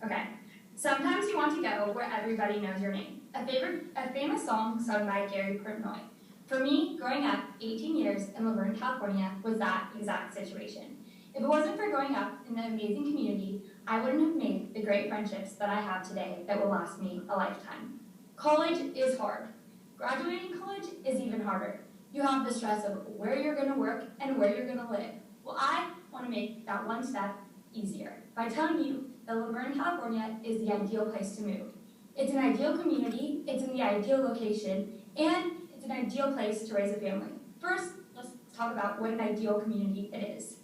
Okay. Sometimes you want to go where everybody knows your name. A famous song sung by Gary Portnoy. For me, growing up 18 years in Laverne, California was that exact situation. If it wasn't for growing up in the amazing community, I wouldn't have made the great friendships that I have today that will last me a lifetime. College is hard. Graduating college is even harder. You have the stress of where you're going to work and where you're going to live. Well, I want to make that one step easier by telling you that Laverne, California is the ideal place to move. It's an ideal community, it's in the ideal location, and it's an ideal place to raise a family. First, let's talk about what an ideal community it is.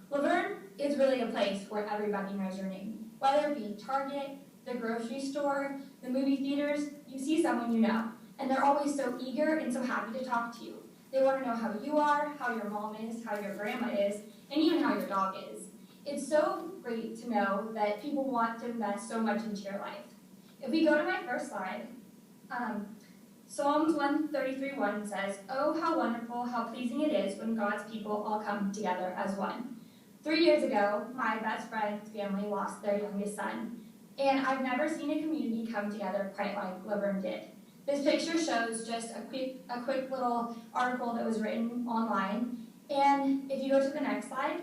Laverne is really a place where everybody knows your name. Whether it be Target, the grocery store, the movie theaters, you see someone you know, and they're always so eager and so happy to talk to you. They want to know how you are, how your mom is, how your grandma is, and even how your dog is. It's so great to know that people want to invest so much into your life. If we go to my first slide, Psalms 133:1 says, "Oh, how wonderful, how pleasing it is when God's people all come together as one." 3 years ago, my best friend's family lost their youngest son, and I've never seen a community come together quite like Laverne did. This picture shows just a quick little article that was written online, and if you go to the next slide,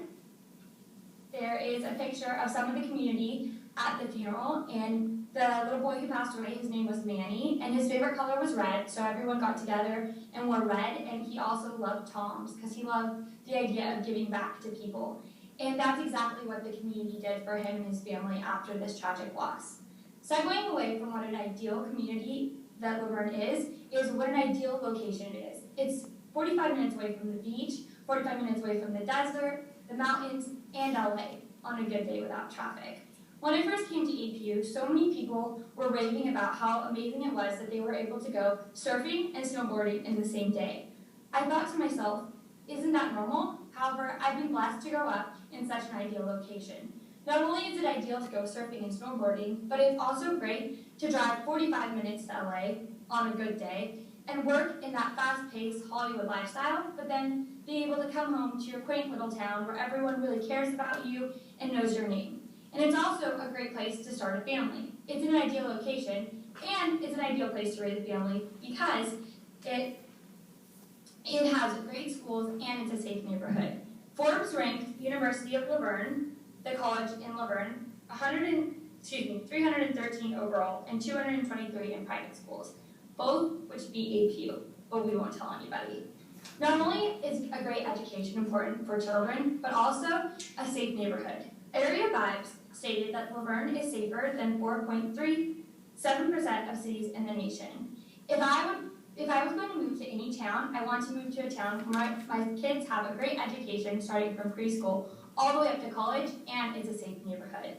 there is a picture of some of the community at the funeral, and the little boy who passed away, his name was Manny, and his favorite color was red, so everyone got together and wore red, and he also loved Toms, because he loved the idea of giving back to people. And that's exactly what the community did for him and his family after this tragic loss. Segueing away from what an ideal community that Laverne is what an ideal location it is. It's 45 minutes away from the beach, 45 minutes away from the desert, the mountains, and LA on a good day without traffic. When I first came to APU, so many people were raving about how amazing it was that they were able to go surfing and snowboarding in the same day. I thought to myself, isn't that normal? However, I've been blessed to grow up in such an ideal location. Not only is it ideal to go surfing and snowboarding, but it's also great to drive 45 minutes to LA on a good day and work in that fast-paced Hollywood lifestyle, but then be able to come home to your quaint little town where everyone really cares about you and knows your name. And it's also a great place to start a family. It's an ideal location, and it's an ideal place to raise a family because it has great schools and it's a safe neighborhood. Forbes ranked University of Laverne, the college in Laverne, 313 overall and 223 in private schools, both which beat APU, but we won't tell anybody. Not only is a great education important for children, but also a safe neighborhood. Area Vibes stated that Laverne is safer than 4.37% of cities in the nation. If I was going to move to any town, I want to move to a town where my kids have a great education starting from preschool all the way up to college, and it's a safe neighborhood.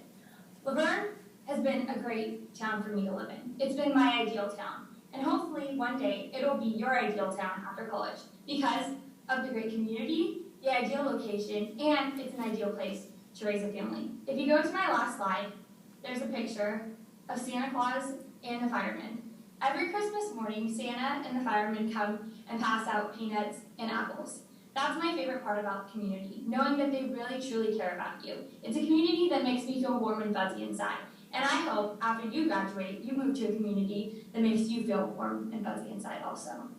Laverne has been a great town for me to live in. It's been my ideal town, and hopefully one day it'll be your ideal town after college because of the great community, the ideal location, and it's an ideal place to raise a family. If you go to my last slide, there's a picture of Santa Claus and the firemen. Every Christmas morning, Santa and the firemen come and pass out peanuts and apples. That's my favorite part about the community, knowing that they really truly care about you. It's a community that makes me feel warm and fuzzy inside. And I hope after you graduate, you move to a community that makes you feel warm and fuzzy inside also.